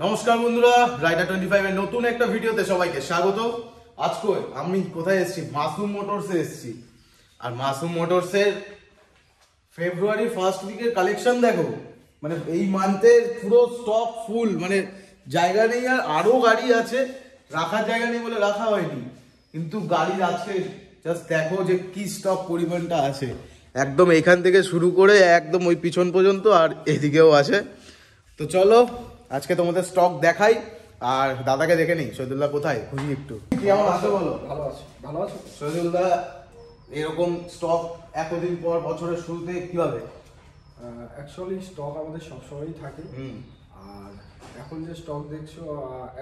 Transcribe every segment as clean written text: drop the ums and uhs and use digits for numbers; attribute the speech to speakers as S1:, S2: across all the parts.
S1: নমস্কার বন্ধুরা, রাইডার 25 এর নতুন একটা ভিডিওতে সবাইকে স্বাগত। আজকে আমি কোথায় এসেছি? মাসুম মোটরসে এসেছি। আর মাসুম মোটরসের ফেব্রুয়ারি ফার্স্ট উইকের কালেকশন দেখো, মানে এই মান্থের পুরো স্টক ফুল, মানে জায়গা নেই। আর আরো গাড়ি আছে, রাখার জায়গা নেই বলে রাখা হয়নি, কিন্তু গাড়ির আজকে জাস্ট দেখো যে কি স্টক পরিমাণটা আছে। একদম এইখান থেকে শুরু করে একদম ওই পিছন পর্যন্ত, আর এদিকেও আছে। তো চলো আজকে তোমাদের স্টক দেখাই, আর দাদাকে দেখে নেই। শহীদুল্লাহ কোথায়, খুঁজি একটু। কি আমার আছে বলো?
S2: ভালো আছে, ভালো আছে
S1: শহীদুল্লাহ, এরকম স্টক এতদিন পর বছরের শুরুতে কিভাবে?
S2: অ্যাকচুয়ালি স্টক আমাদের সবসময়ই থাকে। আর এখন যে স্টক দেখছো,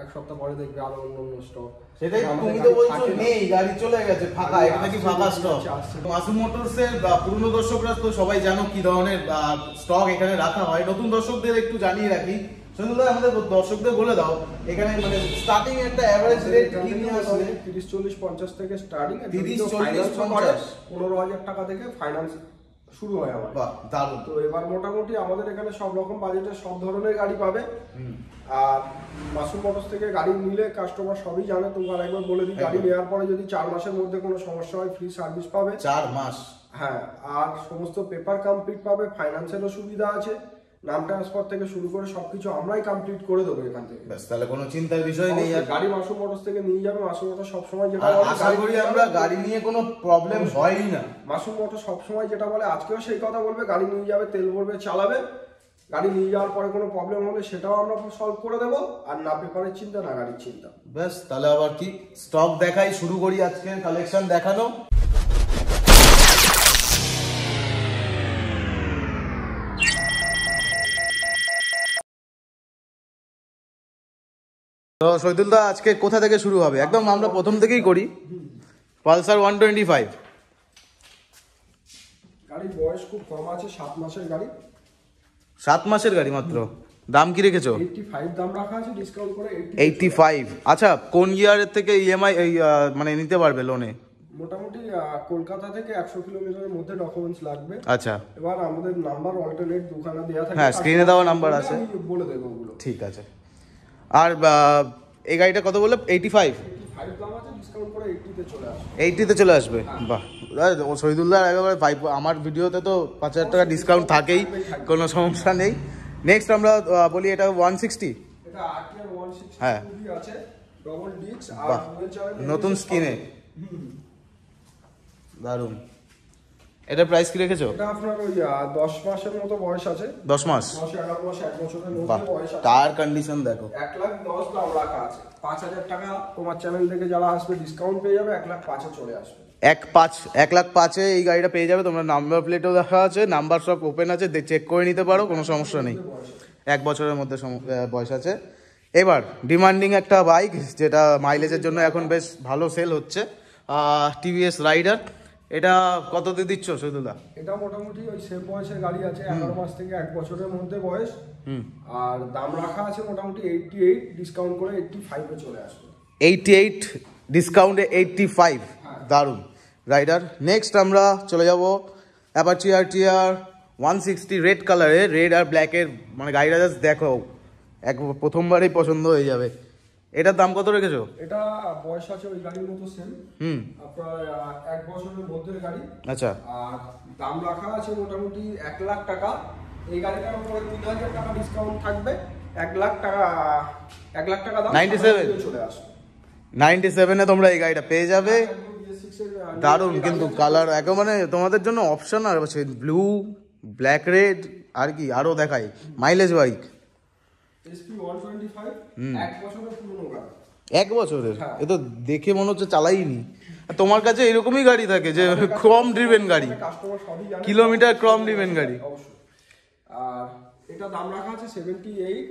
S2: এক সপ্তাহ পরে দেখবে আরো অন্য স্টক।
S1: সেটাই তুমি তো বলছো নেই, গাড়ি চলে গেছে, ফাঁকা। এটা নাকি ফাঁকা স্টক। মাসুম মোটরসের পুরনো দর্শকরা তো সবাই জানো কি ধরনের স্টক এখানে রাখা হয়। নতুন দর্শকদের একটু জানিয়ে রাখি। শহীদুল্লাহ, আমাদের দর্শকদের বলে দাও এখানে মানে স্টার্টিং একটা এভারেজ রেট কি নিয়ে আসলে?
S2: 30, 40, 50 থেকে স্টার্টিং।
S1: 30, 40, 50
S2: 15,000 টাকা থেকে ফাইন্যান্স শুরু হয় আমার।
S1: বাহ, দারুণ।
S2: তো এবার মোটামুটি আমাদের এখানে সব রকম বাজেটের সব ধরনের গাড়ি পাবে। আর মাসুম মোটরস থেকে গাড়ি নিলে কাস্টমার সবই জানে। তো আরেকবার বলে দিই, গাড়ি নেওয়ার পরে যদি 4 মাসের মধ্যে কোনো সমস্যা হয় ফ্রি সার্ভিস পাবে।
S1: 4 মাস?
S2: হ্যাঁ, আর সমস্ত পেপার কমপ্লিট পাবে। ফাইন্যান্সেরও সুবিধা আছে। নাম ট্রান্সফার থেকে শুরু করে সবকিছু আমরাই কমপ্লিট করে দেবো এখান থেকে।
S1: ব্যাস, তাহলে কোনো চিন্তার বিষয় নেই। আর
S2: গাড়ি মাসুম মোটরস থেকে নিয়ে যাবে। মাসুম মোটরস সবসময় যেটা
S1: বলে, আশা করি আমরা গাড়ি নিয়ে কোনো প্রবলেম হয়ই না।
S2: মাসুম মোটরস সবসময় যেটা বলে, আজকেও সেই কথা বলবে। গাড়ি নিয়ে যাবে, তেল ভরবে, চালাবে। গাড়ি নিয়ে যাওয়ার পরে কোনো প্রবলেম হলে সেটাও আমরা সলভ করে দেবো। আর না পেপারের চিন্তা, না গাড়ির চিন্তা।
S1: ব্যাস, তাহলে আবার কি স্টক দেখাই, শুরু করি আজকের কালেকশন দেখানো। তো শহীদুল্লাহ, আজকে কোথা থেকে শুরু হবে? একদম আমরা প্রথম থেকেই করি। পালসার 125
S2: গাড়ির বয়স খুব কম আছে, 7 মাসের গাড়ি।
S1: 7 মাসের গাড়ি মাত্র। দাম কি রেখেছো?
S2: 85 দাম রাখা আছে, ডিসকাউন্ট করে
S1: 85। আচ্ছা, কোন ইয়ারের থেকে ইএমআই মানে নিতে পারবে লোনে?
S2: মোটামুটি কলকাতা থেকে 100 কিলোমিটারের মধ্যে ডকুমেন্টস লাগবে।
S1: আচ্ছা,
S2: এবার আমাদের নাম্বার অল্টারনেট দুখানা দেওয়া থাকে।
S1: হ্যাঁ, স্ক্রিনে দেওয়া নাম্বার আছে,
S2: আমি বলে দেবো ওগুলো।
S1: ঠিক আছে। আর এই গাড়িটা কত বললে? 85
S2: দাম আছে, ডিসকাউন্ট করে 80 তে চলে আসবে।
S1: 80 তে চলে আসবে। বাহ, শহীদুল্লাহ একেবারে আমার ভিডিওতে তো 5,000 টাকা ডিসকাউন্ট থাকেই, কোনো সমস্যা নেই। নেক্সট আমরা বলি এটা 160।
S2: এটা RTR 160
S1: হ্যাঁ,
S2: আছে, ডবল ডিস্ক আর
S1: বাহ,
S2: ডুয়েল চ্যানেল,
S1: নতুন স্কিনে, দারুন। এটার প্রাইস কি রেখেছো?
S2: এটা আপনার ওই 10 মাসের মতো বয়স আছে।
S1: 10 মাস?
S2: 10, 11 মাস, 1 বছরের
S1: বাহ,
S2: মধ্যে বয়স আছে।
S1: টায়ার কন্ডিশন দেখো।
S2: 1,10,000 দাম রাখা আছে। 5,000 টাকা তোমার চ্যানেল থেকে যারা আসবে ডিসকাউন্ট পেয়ে যাবে। 1,05,000 চলে আসবে।
S1: 1,05,000 এই গাড়িটা পেয়ে যাবে তোমরা। নাম্বার প্লেটও দেখা আছে, নাম্বার সব ওপেন আছে, চেক করে নিতে পারো, কোনো সমস্যা নেই। 1 বছরের মধ্যে বয়স আছে। এবার ডিমান্ডিং একটা বাইক, যেটা মাইলেজের জন্য এখন বেশ ভালো সেল হচ্ছে, টিভিএস রাইডার। এটা কত দিয়ে দিচ্ছ শহীদুল্লাহ?
S2: এটা মোটামুটি ওই সেম বয়সের গাড়ি আছে, 11 মাস থেকে 1 বছরের মধ্যে বয়স। আর দাম রাখা আছে মোটামুটি 88, ডিসকাউন্ট করে 85 এ চলে আসবে।
S1: 88 ডিসকাউন্টে 85, দারুন রাইডার। নেক্সট আমরা চলে যাব অ্যাপাচি RTR 160 রেড কালারে, রেড আর ব্ল্যাকের, মানে গাড়িটা জাস্ট দেখো, প্রথমবারই পছন্দ হয়ে যাবে। এটার দাম কত রেখেছো?
S2: এটা বয়স আছে ওই গাড়ির মতো সেম, আপনার 1 বছরের মধ্যে গাড়ি।
S1: আচ্ছা,
S2: আর দাম রাখা আছে মোটামুটি 1,00,000 টাকা। এই গাড়িটার উপরে 3,000 টাকা ডিসকাউন্ট থাকবে। 1,00,000 টাকা, 1,00,000 টাকা দাম
S1: 97
S2: চলে আসবে।
S1: 97 এ তোমরা এই গাড়িটা পেয়ে যাবে। দারুন, কিন্তু কালার একেবারে তোমাদের জন্য অপশন আর আছে, ব্লু, ব্ল্যাক, রেড, আর কি আরো দেখাই। মাইলেজ বাইক
S2: SP 125, 1 বছরের পুরনো গাড়ি।
S1: 1 বছরের? এ তো দেখে মনে হচ্ছে চালাইনি। তোমার কাছে এরকমই গাড়ি থাকে যে ক্রম ড্রিভেন গাড়ি,
S2: কাস্টমার সবই জানে,
S1: কিলোমিটার ক্রম ড্রিভেন গাড়ি।
S2: অবশ্যই। আর এটা দাম রাখা আছে 78,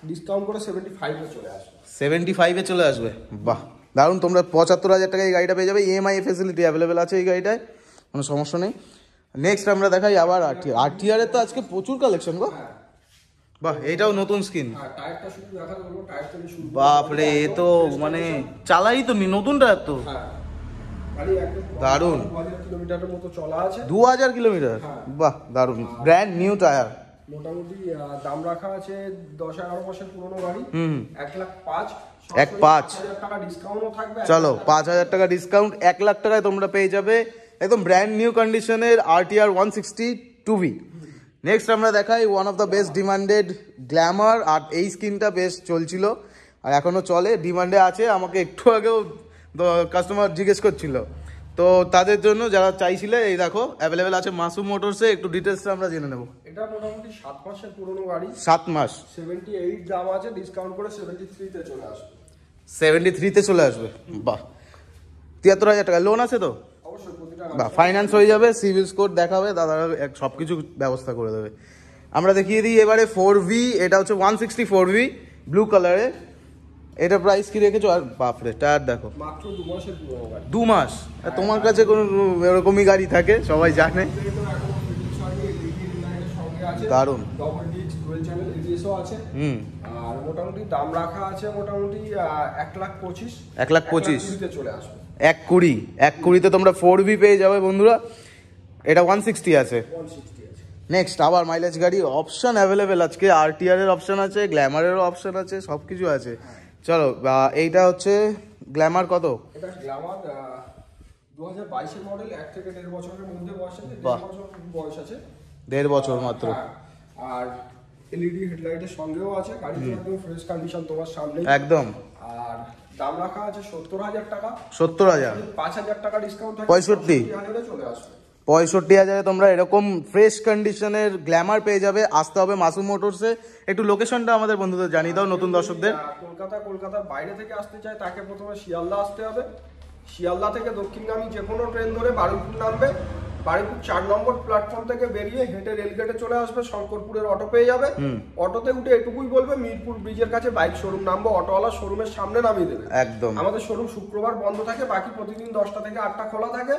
S2: ডিসকাউন্ট করে 75 এ চলে আসবে।
S1: 75 এ চলে আসবে, বাহ দারুন। তোমরা 75,000 টাকায় এই গাড়িটা পেয়ে যাবে। EMI ফেসিলিটি অ্যাভেলেবেল আছে এই গাড়িটায়, কোনো সমস্যা নেই। নেক্সট আমরা দেখাই আবার RTR এর তো আজকে প্রচুর কালেকশন গো। বাহ, এটাও নতুন স্কিন।
S2: টায়ারটা শুধু দেখা দেবো, টায়ার থেকে শুরু।
S1: বাপরে, এ তো মানে চালাই তো নতুন টায়ার তো।
S2: গাড়ি একদম
S1: দারুন,
S2: 2000 কিলোমিটারের মতো চলা আছে।
S1: 2000 কিলোমিটার? বাহ, দারুন, ব্র্যান্ড নিউ টায়ার।
S2: মোটামুটি দাম রাখা আছে 10-11 মাসের পুরনো গাড়ি, 1,05,000।
S1: 1,05,000
S2: টাকা ডিসকাউন্টও থাকবে।
S1: চলো 5,000 টাকা ডিসকাউন্ট, 1 লাখ টাকায় তোমরা পেয়ে যাবে একদম ব্র্যান্ড নিউ কন্ডিশনের RTR 160 2V। নেক্সট আমরা দেখাই one of the best demanded glamour. আর এই স্কিনটা বেশ চলছিল আর এখনো চলে, ডিমান্ডে আছে। আমাকে একটু আগেও কাস্টমার জিজ্ঞেস করছিল, তো তাদের জন্য যারা চাইছিলে এই দেখো অ্যাভেলেবেল আছে মাসুম মোটরসে। একটু ডিটেলসটা আমরা জেনে নেব।
S2: এটা মোটামুটি 7 মাসের পুরনো গাড়ি,
S1: 7 মাস,
S2: 78 দাম আছে, ডিসকাউন্ট করে 73 তে চলে আসবে।
S1: 73 তে চলে আসবে, বাহ। 73,000 টাকা লোন আছে তো?
S2: অবশ্যই প্রতিটা
S1: বা ফাইন্যান্স হয়ে যাবে, সিভিল স্কোর দেখাবে, দাদা সব কিছু ব্যবস্থা করে দেবে। আমরা দেখিয়ে দিই এবারে 4V। এটা হচ্ছে 160 4V ব্লু কালারে। এটা প্রাইস কি রেখেছো? আর বাপরে টায়ার দেখো,
S2: মাত্র 2 মাসের পুরনো গাড়ি।
S1: 2 মাস। আর তোমার কাছে কোনো এরকমই গাড়ি থাকে, সবাই জানে। দারুণ,
S2: ডবল ডিস্ক ডুয়াল চ্যানেল এবিএসও আছে। আর মোটামুটি দাম রাখা আছে মোটামুটি 1,25,000।
S1: 1,25,000
S2: তে চলে আসবে।
S1: 1,20,000 তোমরা 4V পেয়ে যাবে বন্ধুরা। এটা 160 আছে।
S2: 160 আছে।
S1: নেক্সট আবার মাইলেজ গাড়ি অপশন অ্যাভেলেবেল আজকে। RTR এর অপশন আছে, গ্ল্যামারেরও অপশন আছে, সব কিছু আছে। চলো এইটা হচ্ছে গ্ল্যামার। কত?
S2: এটা গ্ল্যামার 2022 এর মডেল, 1 থেকে 1.5 বছরের মধ্যে বয়স আছে। 1.5 বছর বয়স আছে,
S1: 1.5 বছর মাত্র।
S2: আর এলইডি হেডলাইটের সঙ্গেও আছে। গাড়িটা একদম ফ্রেশ কন্ডিশন তোমার সামনে
S1: একদম।
S2: আর দাম রাখা আছে 70,000 টাকা।
S1: 70,000,
S2: 5,000 টাকা ডিসকাউন্ট থাকে,
S1: 65,000
S2: চলে আসবে।
S1: 65,000 তোমরা এরকম ফ্রেশ কন্ডিশনের গ্ল্যামার পেয়ে যাবে। আসতে হবে মাসুম মোটরসে। একটু লোকেশনটা আমাদের বন্ধুদের জানিয়ে দাও, নতুন দর্শকদের।
S2: কলকাতার বাইরে থেকে আসতে চায় তাকে প্রথমে শিয়ালদা আসতে হবে। শিয়ালদা থেকে দক্ষিণগামী যে কোনো ট্রেন ধরে বারুইপুর নামবে। বারুইপুর 4 নম্বর প্ল্যাটফর্ম থেকে বেরিয়ে হেঁটে রেলগেটে চলে আসবে, শঙ্করপুরের অটো পেয়ে যাবে। অটোতে উঠে এটুকুই বলবে মিরপুর ব্রিজের কাছে বাইক শোরুম নামবো, অটোওয়ালা শোরুমের সামনে নামিয়ে দেবে।
S1: একদম।
S2: আমাদের শোরুম শুক্রবার বন্ধ থাকে, বাকি প্রতিদিন 10টা থেকে 8টা খোলা থাকে।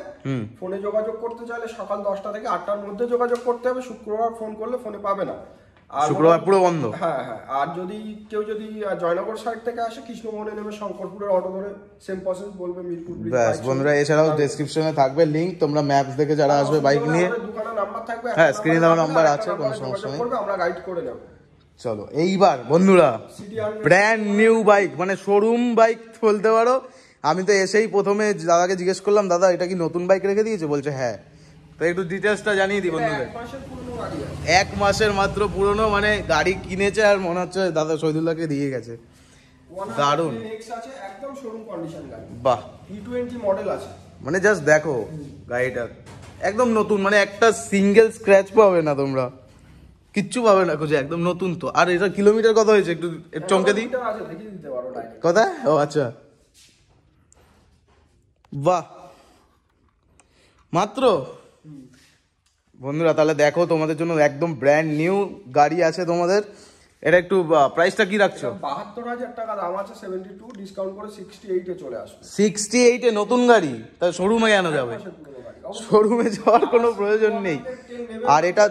S2: ফোনে যোগাযোগ করতে চাইলে সকাল 10টা থেকে 8টার মধ্যে যোগাযোগ করতে হবে। শুক্রবার ফোন করলে ফোনে পাবে না,
S1: শুক্রবার পুরো বন্ধ।
S2: হ্যাঁ। আর যদি কেউ জয়নগর সাইড থেকে আসে, কৃষ্ণমোহনে নেমে শঙ্করপুরের অটো ধরে সেম প্রসেস বলবে মিরপুর ব্রিজ।
S1: ব্যাস বন্ধুরা, এছাড়াও ডেসক্রিপশনে থাকবে লিংক, তোমরা ম্যাপস দেখে যারা আসবে বাইক নিয়ে,
S2: দোকানের নাম্বার থাকবে,
S1: হ্যাঁ স্ক্রিনে দেওয়া নাম্বার আছে, কোনো সমস্যা নেই,
S2: আমরা গাইড করে নেব।
S1: চলো এইবার বন্ধুরা ব্র্যান্ড নিউ বাইক, মানে শোরুম বাইক বলতে পারো। আমি তো এসেই প্রথমে দাদাকে জিজ্ঞেস করলাম, দাদা এটা কি নতুন বাইক রেখে দিয়েছে? বলছে হ্যাঁ। তো একটু ডিটেলসটা জানিয়ে দিই বন্ধুদের। 1 মাসের মাত্র পুরনো, মানে গাড়ি কিনেছে আর মনে হচ্ছে দাদা শহীদুল্লাহকে দিয়ে গেছে। দারুণ,
S2: একদম শোরুম কন্ডিশন গাড়ি।
S1: বাহ।
S2: E20 মডেল আছে,
S1: মানে জাস্ট দেখো গাড়িটা একদম নতুন, মানে একটা সিঙ্গেল স্ক্র্যাচ পাবে না তোমরা, কিচ্ছু পাবে না খুঁজে, একদম নতুন তো। আর এটা কিলোমিটার কত হয়েছে একটু চমকে দিই। কথা, ও আচ্ছা, বাহ মাত্র। বন্ধুরা তাহলে দেখো তোমাদের জন্য একদম ব্র্যান্ড নিউ গাড়ি আছে তোমাদের। এটা একটু প্রাইসটা কি রাখছো?
S2: 72,000 টাকা দাম আছে, 72 ডিসকাউন্ট করে 68 এ চলে আসবে।
S1: 68 এ নতুন গাড়ি, তাহলে শোরুমে কেন যাবে? শোরুমে যাওয়ার কোনো প্রয়োজন নেই। আর এটা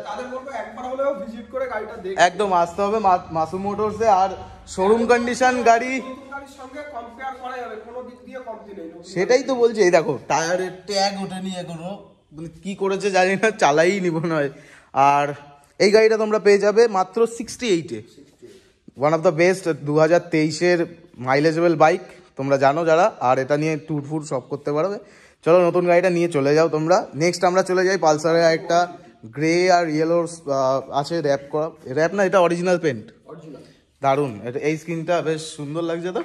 S1: একদম আসতে হবে মাসুম মোটরসে। আর শোরুম কন্ডিশন গাড়ি, সেটাই তো বলছি। এই দেখো টায়ারের ট্যাগ ওঠেনি এখনো, মানে কি করেছে জানি না, চালাই নিব নয়। আর এই গাড়িটা তোমরা পেয়ে যাবে মাত্র 68-এ। ওয়ান অফ দ্য বেস্ট 2023-এর মাইলেজেবল বাইক, তোমরা জানো যারা। আর এটা নিয়ে ট্যুর ফুর সব করতে পারবে। চলো নতুন গাড়িটা নিয়ে চলে যাও তোমরা। নেক্সট আমরা চলে যাই পালসারের একটা গ্রে আর ইয়েলোর আছে র্যাপ করা, র্যাপ না এটা অরিজিনাল পেন্ট, দারুণ। এটা এই স্ক্রিনটা বেশ সুন্দর লাগছে। তো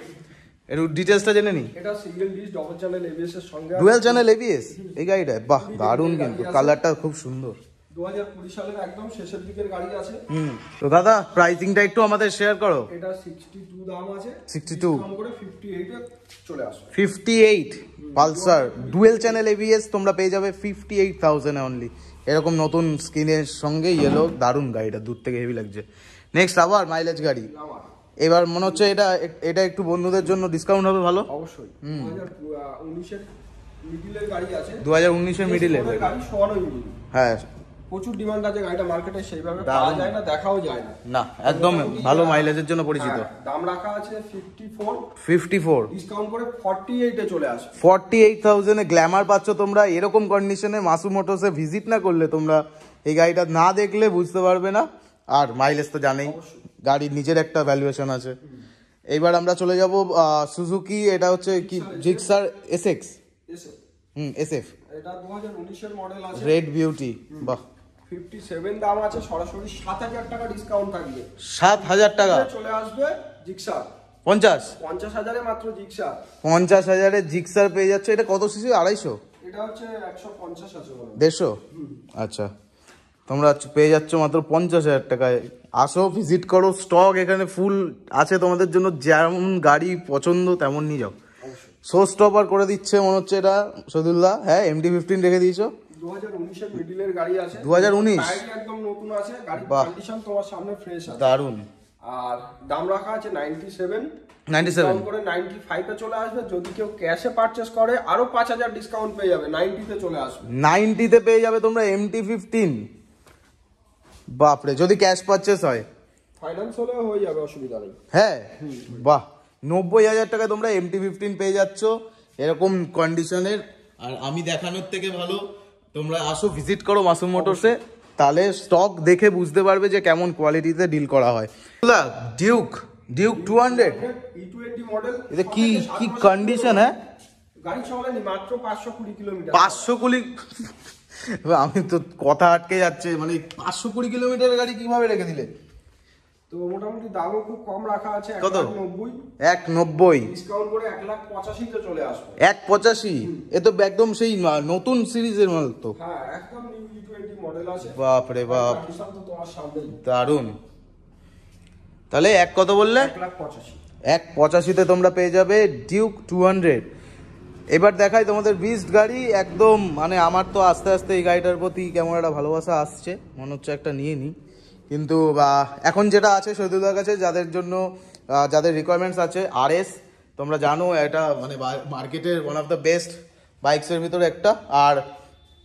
S1: একটু ডিটেলসটা জেনে নি।
S2: এটা single disc double channel ABS এর সঙ্গে,
S1: ডুয়াল চ্যানেল এবিএস এই গাড়িটা, বাহ দারুণ, কিন্তু কালারটা খুব সুন্দর।
S2: 2020 সালের একদম শেষের দিকের গাড়ি আছে।
S1: তো দাদা প্রাইসিংটা একটু আমাদের শেয়ার করো।
S2: এটা 62 দাম আছে,
S1: 62
S2: কম করে 58 এ চলে আসবে।
S1: 58 পালসার ডুয়াল চ্যানেল এবিএস তোমরা পেয়ে যাবে 58,000 এ অনলি। এরকম নতুন স্ক্রিনের সঙ্গে ইয়েলো, দারুণ গাড়িটা, দূর থেকে হেভি লাগছে। নেক্সট আবার মাইলেজ গাড়ি। এবার মনে হচ্ছে এটা একটু বন্ধুদের জন্য ডিসকাউন্ট হবে ভালো।
S2: অবশ্যই 2019 এর মিডলের গাড়ি আছে,
S1: 2019 এর মিডলে
S2: গাড়ি সরানো ইঞ্জিন।
S1: হ্যাঁ
S2: প্রচুর ডিমান্ড আছে গাড়িটা, মার্কেটে সেইভাবে পাওয়া যায় না, দেখাও যায় না।
S1: না একদম ভালো মাইলেজের জন্য পরিচিত।
S2: দাম রাখা আছে
S1: 54
S2: ডিসকাউন্ট করে 48 এ চলে আসে।
S1: 48,000 এ গ্ল্যামার পাচ্ছ তোমরা। এরকম কন্ডিশনে মাসুম মোটরসে ভিজিট না করলে তোমরা এই গাড়িটা না দেখলে বুঝতে পারবে না। আর মাইলেজ তো জানেই, গাড়ির নিজের একটা ভ্যালুয়েশন আছে। এইবার আমরা চলে যাব সুজুকি, এটা হচ্ছে কি জিক্সার এসএক্স, এসএফ,
S2: এটা 2019 এর মডেল আছে,
S1: রেড বিউটি। বাহ,
S2: 57 দাম আছে, সরাসরি 7000 টাকা ডিসকাউন্ট থাকবে।
S1: 7000 টাকা
S2: চলে আসবে জিক্সার
S1: 50,000
S2: এ মাত্র জিক্সার।
S1: 50,000-এ জিক্সার পেয়ে যাচ্ছে। এটা কত সিসি? 250?
S2: এটা হচ্ছে 150 আছে বলে
S1: 150? আচ্ছা, তোমরা পেয়ে যাচ্ছ মাত্র 50,000 টাকায়। আসো, ভিজিট করো, স্টক এখানে ফুল আছে তোমাদের জন্য, যেমন গাড়ি পছন্দ তেমন নিয়ে যাও। শো স্টপার করে দিচ্ছে মনে হচ্ছে এটা শহীদুল্লাহ। হ্যাঁ, MT-15 রেখে দিয়েছো।
S2: 2019 এর মিডলের গাড়ি আছে,
S1: 2019
S2: টায়ার একদম নতুন আছে, গাড়ির কন্ডিশন তোমার সামনে ফ্রেশ আছে,
S1: দারুন।
S2: আর দাম রাখা আছে 97
S1: 97
S2: করে 95 এ চলে আসবে। যদি কেউ ক্যাশে পারচেজ করে আরো 5000 ডিসকাউন্ট পেয়ে যাবে, 90 তে চলে আসবে।
S1: 90-তে পেয়ে যাবে তোমরা MT-15। বাপরে, যদি ক্যাশ পারচেস হয়,
S2: ফাইন্যান্স হলে হয়ে যাবে, অসুবিধা নেই।
S1: হ্যাঁ, বাহ, 90,000 টাকায় তোমরা MT-15 পেয়ে যাচ্ছ এরকম কন্ডিশনের। আর আমি দেখানোর থেকে ভালো তোমরা আসো, ভিজিট করো মাসুম মোটরসে, তাহলে স্টক দেখে বুঝতে পারবে যে কেমন কোয়ালিটিতে ডিল করা হয়। ডিউক 200
S2: E20 মডেল,
S1: এটা কি কি কন্ডিশন? হ্যাঁ,
S2: গাড়ি চলেনি মাত্র 520 কিলোমিটার।
S1: 520? আমি তো কথা আটকে যাচ্ছে, মানে 520 কিলোমিটারের গাড়ি কিভাবে রেখে দিলে?
S2: তো মোটামুটি দামও খুব কম রাখা আছে,
S1: কত?
S2: 190 ডিসকাউন্ট করে 185 তে চলে আসবে।
S1: 185? এ তো একদম সেই নতুন সিরিজের মাল তো।
S2: হ্যাঁ, একদম নিউ E20 মডেল আছে।
S1: বাপ রে বাপ,
S2: কন্ডিশন তো তোমার সামনেই
S1: দারুন। তাহলে এক কত বললে?
S2: 185।
S1: 185-তে তোমরা পেয়ে যাবে ডিউক 200। এবার দেখাই তোমাদের বিস্ট গাড়ি একদম, মানে আমার তো আস্তে আস্তে এই গাড়িটার প্রতি কেমন একটা ভালোবাসা আসছে, মনে হচ্ছে একটা নিয়ে নিই। কিন্তু এখন যেটা আছে শহীদুল্লাহর কাছে, যাদের জন্য যাদের রিকোয়ারমেন্টস আছে, RS, তোমরা জানো এটা মানে মার্কেটের ওয়ান অফ দ্য বেস্ট বাইকসের ভিতরে একটা। আর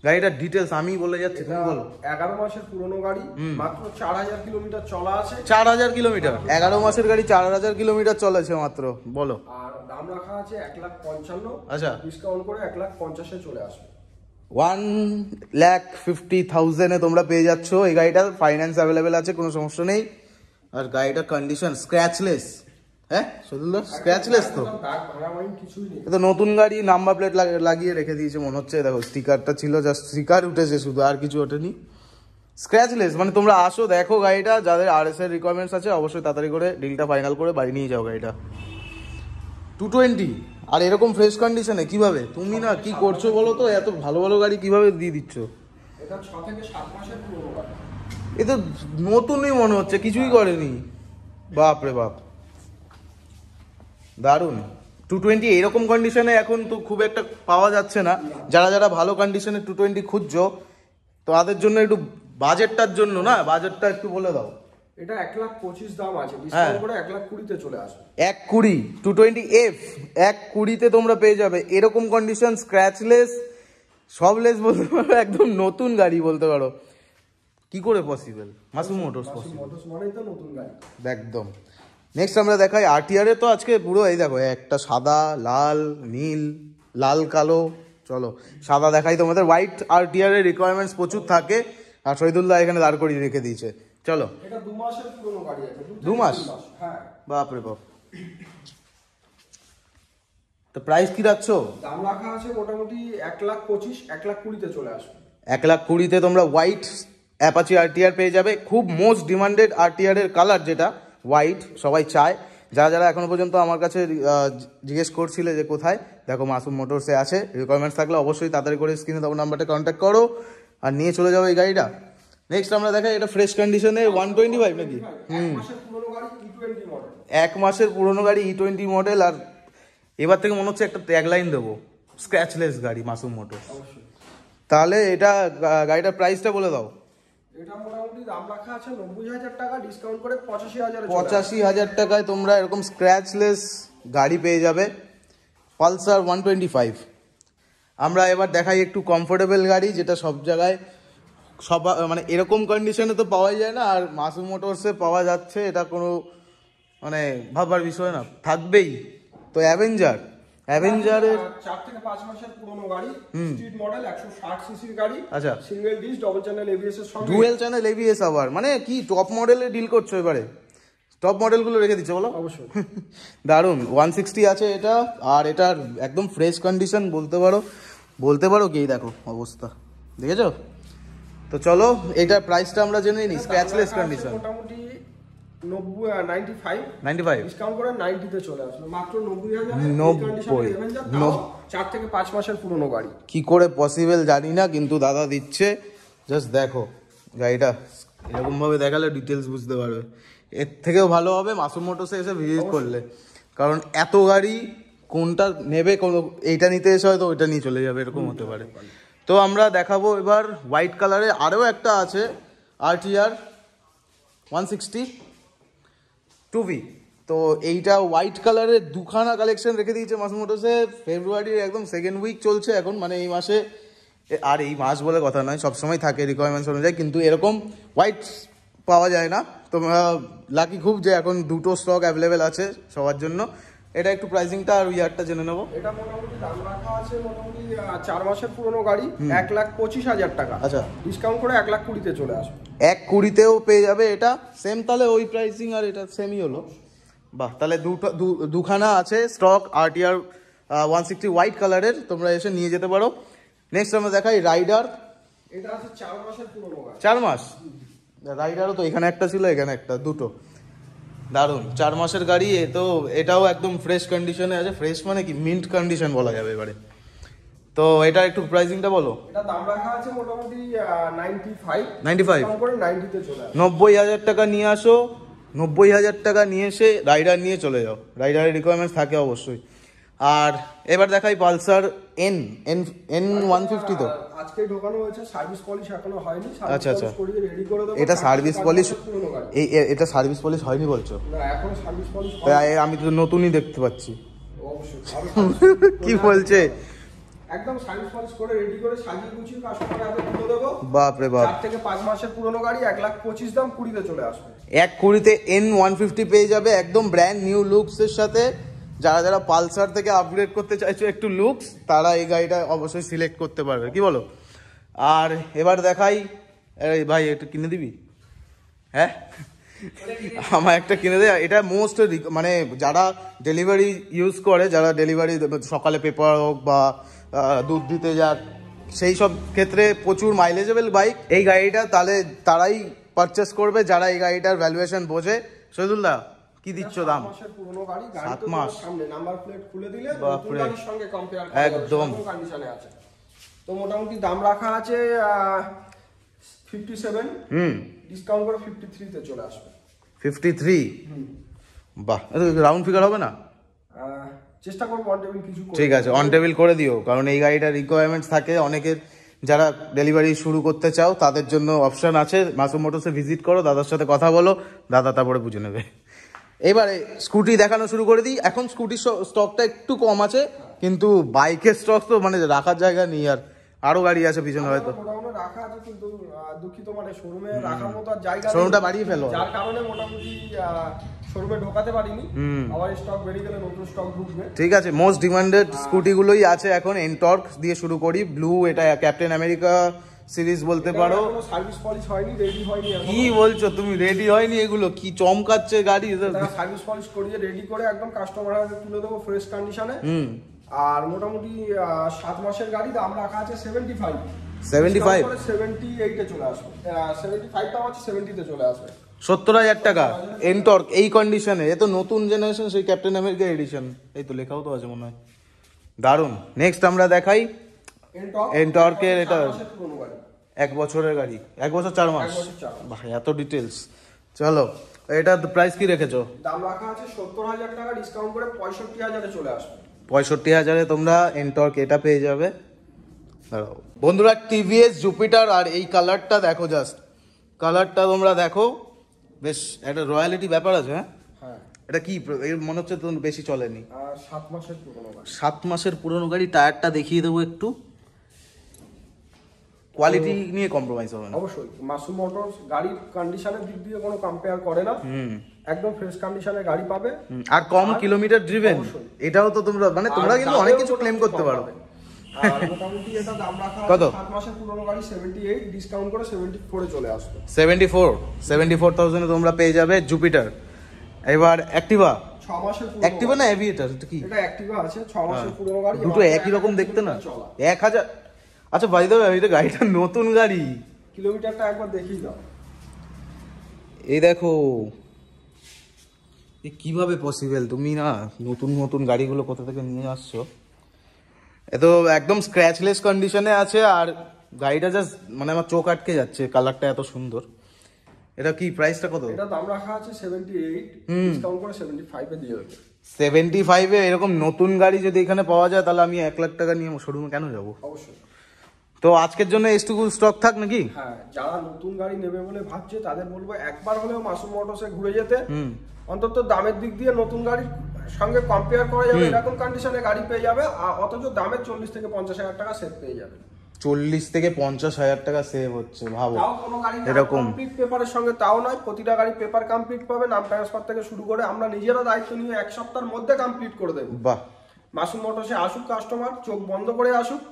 S1: গাড়িটার ডিটেলস আমি বলে যাচ্ছি, তুমি বলো।
S2: 11 মাসের পুরনো গাড়ি, মাত্র 4000 কিলোমিটার চলা আছে।
S1: 4000 কিলোমিটার? 11 মাসের গাড়ি 4000 কিলোমিটার চলেছে মাত্র, বলো।
S2: আর দাম রাখা আছে 155।
S1: আচ্ছা,
S2: ডিসকাউন্ট করে 150 এ চলে আসবে।
S1: 1,50,000-এ তোমরা পেয়ে যাচ্ছ এই গাড়িটা। ফাইন্যান্স অ্যাভেলেবেল আছে, কোনো সমস্যা নেই। আর গাড়িটার কন্ডিশন স্ক্র্যাচলেস। হ্যাঁ শহীদুল্লাহ, স্ক্র্যাচলেস তো?
S2: দাগ ভাঙা মাইন কিছুই নেই।
S1: এটা নতুন গাড়ি, নাম্বার প্লেট লাগিয়ে রেখে দিয়েছে মনে হচ্ছে। দেখো, স্টিকারটা ছিল, জাস্ট স্টিকার উঠেছে শুধু, আর কিছু ওঠেনি। স্ক্র্যাচলেস, মানে তোমরা আসো, দেখো গাড়িটা। যাদের RS এর রিকোয়ারমেন্টস আছে অবশ্যই তাড়াতাড়ি করে ডিলটা ফাইনাল করে বাড়ি নিয়ে যাও গাড়িটা। 220 আর এরকম ফ্রেশ কন্ডিশনে কিভাবে? তুমি না কি করছো বলো তো, এত ভালো ভালো গাড়ি কিভাবে দিয়ে দিচ্ছ?
S2: এটা 6 থেকে 7 মাসের পুরনো গাড়ি।
S1: এ তো নতুনই মনে হচ্ছে, কিছুই করেনি। বাপ রে বাপ, দারুন। 220 এরকম কন্ডিশনে এখন তো খুব একটা পাওয়া যাচ্ছে না। যারা যারা ভালো কন্ডিশনে 220 খুঁজছো, তো তাদের জন্য একটু বাজেটটার জন্য না, বাজেটটা একটু বলে দাও।
S2: এটা 1,25,000 দাম আছে, ডিসকাউন্ট করে 1,20,000 তে চলে আসবে।
S1: 1,20,000 220F 1,20,000-তে তোমরা পেয়ে যাবে এরকম কন্ডিশন, স্ক্র্যাচলেস, সবলেস বলতে পারো, একদম নতুন গাড়ি বলতে পারো। কি করে possible? Masum motors possible,
S2: motors মানেই তো নতুন গাড়ি
S1: একদম। নেক্সট আমরা দেখাই RTR-এ। তো আজকে পুরো এই দেখো, একটা সাদা, লাল, নীল, লাল, কালো। চলো সাদা দেখাই তোমাদের। হোয়াইট RTR-এর রিকোয়ারমেন্টস প্রচুর থাকে, আর শহীদুল্লাহ এখানে দাঁড় করিয়ে রেখে দিয়েছে। চলো,
S2: এটা 2 মাসের পুরনো গাড়ি আছে।
S1: 2 মাস?
S2: হ্যাঁ।
S1: বাপ রে বাপ। তো প্রাইস কি রাখছো?
S2: দাম রাখা আছে মোটামুটি 1,25,000, 1,20,000 তে চলে আসবে।
S1: 1,20,000-তে তোমরা হোয়াইট অ্যাপাচি RTR পেয়ে যাবে। খুব মোস্ট ডিমান্ডেড RTR-এর কালার যেটা হোয়াইট, সবাই চায়। যারা যারা এখনো পর্যন্ত আমার কাছে জিজ্ঞেস করছিলে যে কোথায়, দেখো মাসুম মোটরসে আছে। রিকোয়ারমেন্টস থাকলে অবশ্যই তাড়াতাড়ি করে স্ক্রিনে তখন নাম্বারটা কন্ট্যাক্ট করো আর নিয়ে চলে যাবো এই গাড়িটা। নেক্সট আমরা দেখাই, এটা ফ্রেশ কন্ডিশনে 125 নাকি?
S2: 1 মাসের পুরনো গাড়ি, E20 মডেল।
S1: 1 মাসের পুরনো গাড়ি, E20 মডেল। আর এবার থেকে মনে হচ্ছে একটা ট্যাগলাইন দেবো, স্ক্র্যাচলেস গাড়ি মাসুম মোটরস।
S2: অবশ্যই।
S1: তাহলে এটা গাড়িটার প্রাইসটা বলে দাও।
S2: এটা মোটামুটি দাম রাখা আছে 90,000 টাকা, ডিসকাউন্ট করে 85,000 এ চলে আসবে।
S1: 85,000 টাকায় তোমরা এরকম স্ক্র্যাচলেস গাড়ি পেয়ে যাবে, পালসার 125। আমরা এবার দেখাই একটু কমফোর্টেবল গাড়ি, যেটা সব জায়গায় সব মানে এরকম কন্ডিশনে তো পাওয়াই যায় না, আর মাসুম মোটরসে পাওয়া যাচ্ছে, এটা কোনো মানে ভাববার বিষয় না, থাকবেই। তো অ্যাভেঞ্জারের
S2: 4 থেকে 5 মাসের পুরনো গাড়ি, স্ট্রিট মডেল, 160 সিসির গাড়ি।
S1: আচ্ছা,
S2: single disc, double channel ABS এর সঙ্গে।
S1: ডুয়েল চ্যানেল এবিএস আবার, মানে কি টপ মডেলে ডিল করছো এবারে? টপ মডেলগুলো রেখে দিচ্ছ বলো?
S2: অবশ্যই।
S1: দারুন। 160 আছে এটা, আর এটার একদম ফ্রেশ কন্ডিশন বলতে পারো কি দেখো অবস্থা, দেখেছো তো? চলো এটার প্রাইসটা আমরা জেনে নিই। স্ক্র্যাচলেস কন্ডিশন
S2: মোটামুটি 95 ডিসকাউন্ট করে 90 তে চলে আসলো মাত্র 90,000। 4 থেকে 5 মাসের পুরনো গাড়ি।
S1: কি করে পসিবল জানি না, কিন্তু দাদা দিচ্ছে। জাস্ট দেখো গাড়িটা, এরকম ভাবে দেখালে ডিটেলস বুঝতে পারবে। এর থেকেও ভালো হবে মাসুম মোটরসে এসে ভিজিট করলে, কারণ এত গাড়ি কোনটা নেবে, এইটা নিতে এসে হয়তো ওইটা নিয়ে চলে যাবে, এরকম হতে পারে। তো আমরা দেখাবো এবার হোয়াইট কালারে আরও একটা আছে, RTR 160 2V। তো এইটা হোয়াইট কালারের দুখানা কালেকশন রেখে দিয়েছে মাসুম মোটরসে। ফেব্রুয়ারির একদম সেকেন্ড উইক চলছে এখন, মানে এই মাসে, আর এই মাস বলে কথা নয়, সবসময় থাকে রিকোয়ারমেন্টস অনুযায়ী, কিন্তু এরকম হোয়াইট পাওয়া যায় না। তোমরা লাকি খুব যে এখন দুটো স্টক অ্যাভেলেবেল আছে সবার জন্য। এটা একটু প্রাইসিংটা আর ইয়ারটা জেনে নেবো।
S2: এটা মোটামুটি দাম রাখা আছে মোটামুটি 4 মাসের পুরনো গাড়ি, 1,25,000 টাকা।
S1: আচ্ছা,
S2: ডিসকাউন্ট করে 1,20,000 চলে আসবে।
S1: 1,20,000-তেও পেয়ে যাবে এটা। সেম তাহলে ওই প্রাইসিং আর এটা সেমই হলো। বাহ, তাহলে দুখানা আছে স্টক RTR 160 হোয়াইট কালারের, তোমরা এসে নিয়ে যেতে পারো। নেক্সট আমরা দেখাই রাইডার।
S2: এটা আছে 4 মাসের পুরনো গাড়ি।
S1: 4 মাস রাইডারও তো এখানে একটা ছিল, এখানে একটা, দুটো। দারুন, 4 মাসের গাড়ি। তো এটাও একদম ফ্রেশ কন্ডিশনে আছে। ফ্রেশ মানে কি, মিন্ট কন্ডিশন বলা যাবে এবারে। তো এটা একটু প্রাইসিংটা বলো।
S2: এটা দাম রাখা আছে মোটামুটি 95
S1: 95
S2: করে 90 তে চলে আসবে।
S1: 90,000 টাকা নিয়ে আসো, 90,000 টাকা নিয়ে এসে রাইডার নিয়ে চলে যাও। রাইডারের রিকোয়ারমেন্টস থাকে অবশ্যই। আর এবার দেখাই পালসার N150। তো
S2: আজকেই ঢোকানো হয়েছে, সার্ভিস পলিশ এখনো হয়নি।
S1: আচ্ছা আচ্ছা,
S2: করিয়ে রেডি করে দেব।
S1: এটা সার্ভিস পলিশ, এটা সার্ভিস পলিশ হয়নি বলছো?
S2: না, এখন সার্ভিস পলিশ
S1: আমি তো নতুনই দেখতে পাচ্ছি।
S2: অবশ্যই।
S1: কি বলছে?
S2: একদম সার্ভিস পলিশ করে রেডি করে সাজিয়ে গুছিয়ে কাস্টমারের হাতে তুলে দেবো।
S1: বাপ রে বাপ।
S2: 4 থেকে 5 মাসের পুরনো গাড়ি, 1,25,000 দাম, 20 তে চলে আসবে।
S1: 1,20,000-তে N150 পেয়ে যাবে একদম ব্র্যান্ড নিউ লুকস এর সাথে। যারা পালসার থেকে আপগ্রেড করতে চাইছো একটু লুকস, তারা এই গাড়িটা অবশ্যই সিলেক্ট করতে পারবে, কি বলো? আর এবার দেখাই, ভাই একটু কিনে দিবি? হ্যাঁ, আমার একটা কিনে দেয়। এটা মোস্ট, মানে যারা ডেলিভারি ইউজ করে, যারা ডেলিভারি সকালে পেপার হোক বা দুধ দিতে যাক, সেই সব ক্ষেত্রে প্রচুর মাইলেজেবল বাইক এই গাড়িটা, তাহলে তারাই পারচেস করবে যারা এই গাড়িটার ভ্যালুয়েশন বোঝে। শহীদুল্লাহ, কি দিচ্ছ দাম?
S2: 7 মাসের পুরনো গাড়ি,
S1: 7 মাস
S2: সামনে নাম্বার প্লেট খুলে দিলে
S1: বাপরে,
S2: নতুন গাড়ির সঙ্গে কম্পেয়ার
S1: একদম
S2: কন্ডিশনে আছে। তো মোটামুটি দাম রাখা আছে 57, ডিসকাউন্ট করে 53 তে চলে আসবে।
S1: 53? বাহ, রাউন্ড ফিগার হবে না?
S2: চেষ্টা করব অন টেবিল কিছু করে।
S1: ঠিক আছে, অন টেবিল করে দিও, কারণ এই গাড়িটার রিকোয়ারমেন্টস থাকে অনেকের। যারা ডেলিভারি শুরু করতে চাও তাদের জন্য অপশন আছে। মাসুম মোটরসে ভিজিট করো, দাদার সাথে কথা বলো, দাদা তারপরে বুঝে নেবে। এবারে স্কুটি দেখানো শুরু করে দিই। এখন স্কুটির স্টকটা একটু কম আছে, কিন্তু বাইকের স্টক তো মানে রাখার জায়গা নেই। আর আরো গাড়ি আছে পিছনে হয়তো
S2: মোটামুটি রাখা আছে, কিন্তু দুঃখিত মানে শোরুমে রাখার মতো আর জায়গা নেই।
S1: শোরুমটা বাড়িয়ে ফেলো,
S2: যার কারণে মোটামুটি শোরুমে ঢোকাতে পারিনি। আবার স্টক বেরিয়ে গেলে নতুন স্টক ঢুকবে।
S1: ঠিক আছে, মোস্ট ডিমান্ডেড স্কুটিগুলোই আছে এখন। এনটর্ক দিয়ে শুরু করি, ব্লু, এটা ক্যাপ্টেন আমেরিকা সিরিজ বলতে পারো।
S2: সার্ভিস পলিশ হয়নি, রেডি হয়নি।
S1: কি বলছো তুমি, রেডি হয়নি? এগুলো কি চমকাচ্ছে গাড়ি!
S2: সার্ভিস পলিশ করিয়ে রেডি করে একদম কাস্টমার হাতে তুলে দেবো ফ্রেশ কন্ডিশনে। আর মোটামুটি 7 মাসের গাড়ি, দাম রাখা আছে 75।
S1: 75?
S2: 78 এ চলে আসবে। 75 দাম আছে, 70 তে চলে আসবে।
S1: 70,000 টাকা এনটর্ক এই কন্ডিশনে। এ তো নতুন জেনারেশন, সেই ক্যাপ্টেন আমেরিকা এডিশন। এই তো লেখাও তো আছে মনে হয়। দারুন। নেক্সট আমরা দেখাই এনটর্কের, এটা 1 বছরের গাড়ি, 1 বছর 4 মাস। বাহ, এত ডিটেলস। চলো, এটা প্রাইস কি রেখেছো?
S2: দাম রাখা আছে 70,000 টাকা, ডিসকাউন্ট করে 65,000 এ চলে আসবে।
S1: 65,000-এ তোমরা এনটর্ক এটা পেয়ে যাবে। বন্ধুরা, টিভিএস জুপিটার, আর এই কালারটা দেখো, জাস্ট কালারটা তোমরা দেখো, বেশ একটা রয়্যালিটি ব্যাপার আছে। হ্যাঁ, এটা কি মনে হচ্ছে তো বেশি চলেনি?
S2: 7 মাসের পুরনো গাড়ি।
S1: 7 মাসের পুরনো গাড়ি। টায়ারটা দেখিয়ে দেবো একটু। কোয়ালিটি নিয়ে কম্প্রোমাইজ হবে না।
S2: অবশ্যই মাসুম মোটরস গাড়ির কন্ডিশনের দিক দিয়ে কোনো কম্পেয়ার করে না, একদম ফ্রেশ কন্ডিশনে গাড়ি পাবে।
S1: আর কম কিলোমিটার ড্রিভেন, এটাও তো তোমরা মানে তোমরা কিন্তু অনেক কিছু ক্লেম করতে পারো।
S2: আর মোটামুটি এটা দাম রাখা
S1: কত?
S2: 7 মাসের পুরনো গাড়ি 78, ডিসকাউন্ট করে 74 এ চলে আসবে।
S1: 74,000 এ তোমরা পেয়ে যাবে জুপিটার। এবার অ্যাক্টিভা,
S2: 6 মাসের পুরনো
S1: অ্যাক্টিভা না এভিয়েটার, এটা কি?
S2: এটা অ্যাক্টিভা আছে, 6 মাসের পুরনো গাড়ি,
S1: দুটো একই রকম দেখতে না? 1000। আচ্ছা বাই দ্য ওয়ে, এটা গাড়িটা নতুন গাড়ি,
S2: কিলোমিটারটা একবার দেখিয়ে দাও।
S1: এই দেখো, এ কিভাবে পসিবল? তুমি না নতুন নতুন গাড়িগুলো কোথা থেকে নিয়ে আসছো? এ তো একদম স্ক্র্যাচলেস কন্ডিশনে আছে, আর গাড়িটা জাস্ট মানে আমার চোখ আটকে যাচ্ছে, কালারটা এত সুন্দর। এটা কি প্রাইসটা কত?
S2: এটা দাম রাখা আছে 78, ডিসকাউন্ট করে 75 এ দিয়ে দেবে।
S1: 75 এ এরকম নতুন গাড়ি যদি এখানে পাওয়া যায়, তাহলে আমি 1 লাখ টাকা নিয়ে শোরুমে কেন যাবো?
S2: অবশ্যই।
S1: তো আজকের জন্য এইটুকু স্টক থাক নাকি?
S2: হ্যাঁ, যারা নতুন গাড়ি নেবে বলে ভাবছে তাদের বলবো একবার হলেও মাসুম মোটরসে ঘুরে যেতে। অন্তত দামের দিক দিয়ে নতুন গাড়ির সঙ্গে কম্পেয়ার করা যাবে, এরকম কন্ডিশনে গাড়ি পেয়ে যাবে, অথচ দামের 40 থেকে 50 হাজার টাকা সেভ পেয়ে যাবে।
S1: 40 থেকে 50 হাজার টাকা সেভ হচ্ছে, ভাবো।
S2: তাও কোনো গাড়ি
S1: এরকম
S2: কমপ্লিট পেপারের সঙ্গে তাও নয়, প্রতিটা গাড়ি পেপার কমপ্লিট পাবে, নাম ট্রান্সফার থেকে শুরু করে আমরা নিজেরা দায়িত্ব নিয়ে 1 সপ্তাহের মধ্যে কমপ্লিট করে দেবো।
S1: বাহ।
S2: মাসুম মোটরসে আসুক কাস্টমার, চোখ বন্ধ করে আসুক,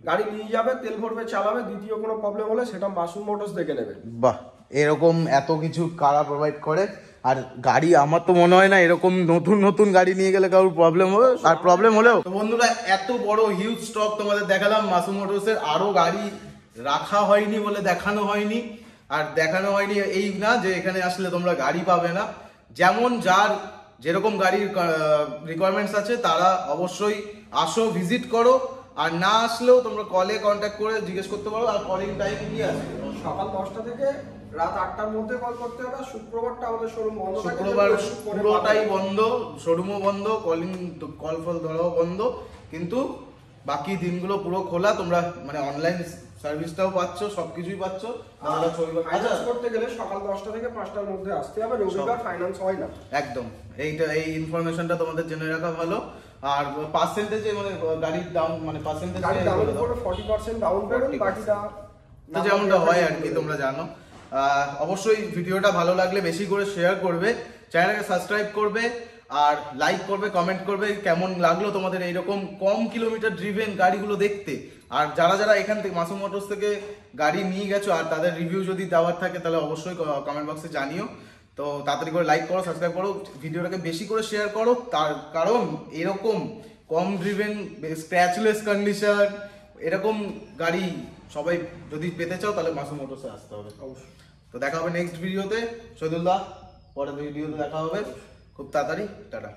S2: গাড়ি নিয়ে যাবে, তেল ভরবে, চালাবে, দ্বিতীয় কোনো প্রবলেম হলে সেটা মাসুম মোটরস দেখে নেবে।
S1: বাহ, এরকম এত কিছু কারা প্রোভাইড করে। আর গাড়ি আমার তো মনে হয় না এরকম নতুন নতুন গাড়ি নিয়ে গেলে কারোর প্রবলেম হবে, আর প্রবলেম হলেও। তো বন্ধুরা, এত বড় হিউজ স্টক তোমাদের দেখালাম মাসুম মোটরসের। আরো গাড়ি রাখা হয়নি বলে দেখানো হয়নি, আর দেখানো হয়নি এই না যে এখানে আসলে তোমরা গাড়ি পাবে না। যেমন যার যেরকম গাড়ির রিকোয়ারমেন্টস আছে তারা অবশ্যই আসো, ভিজিট করো, আর না আসলেও তোমরা কলে কন্ট্যাক্ট করে জিজ্ঞেস করতে পারো। আর কলিং টাইম কি আছে?
S2: সকাল 10টা থেকে রাত 8টার মধ্যে কল করতে হবে। শুক্রবারটা আমাদের শোরুম বন্ধ থাকে,
S1: শুক্রবার পুরোটাই বন্ধ, শোরুমও বন্ধ, কল ফল ধরাও বন্ধ, কিন্তু বাকি দিনগুলো পুরো খোলা। তোমরা মানে অনলাইন সার্ভিসটাও পাচ্ছ, সবকিছুই পাচ্ছ।
S2: ফাইন্যান্স করতে গেলে সকাল 10টা থেকে 5টার মধ্যে আসতে হবে, রবিবার ফাইন্যান্স হয় না।
S1: একদম, এই ইনফরমেশনটা তোমাদের জেনে রাখা ভালো। আর পার্সেন্টেজে মানে গাড়ির দাম, মানে পার্সেন্টেজ
S2: গাড়ির দামের উপরে 40% ডাউন পেমেন্ট, বাকিটা
S1: তো যেমনটা হয় আর কি, তোমরা জানো। অবশ্যই ভিডিওটা ভালো লাগলে বেশি করে শেয়ার করবে, চ্যানেলকে সাবস্ক্রাইব করবে, আর লাইক করবে, কমেন্ট করবে কেমন লাগলো তোমাদের এইরকম কম কিলোমিটার ড্রিভেন গাড়িগুলো দেখতে। আর যারা যারা এখান থেকে মাসুম মোটরস থেকে গাড়ি নিয়ে গেছো আর তাদের রিভিউ যদি দেওয়ার থাকে, তাহলে অবশ্যই কমেন্ট বক্সে জানিও। তো তাড়াতাড়ি করে লাইক করো, সাবস্ক্রাইব করো, ভিডিওটাকে বেশি করে শেয়ার করো, তার কারণ এরকম কম ড্রিভেন, স্ক্র্যাচলেস কন্ডিশন এরকম গাড়ি সবাই যদি পেতে চাও, তাহলে মাসুম মোটরসে আসতে হবে
S2: অবশ্যই।
S1: তো দেখা হবে নেক্সট ভিডিওতে। শহীদুল্লাহ, পরের ভিডিওতে দেখা হবে খুব তাড়াতাড়ি। টাটা।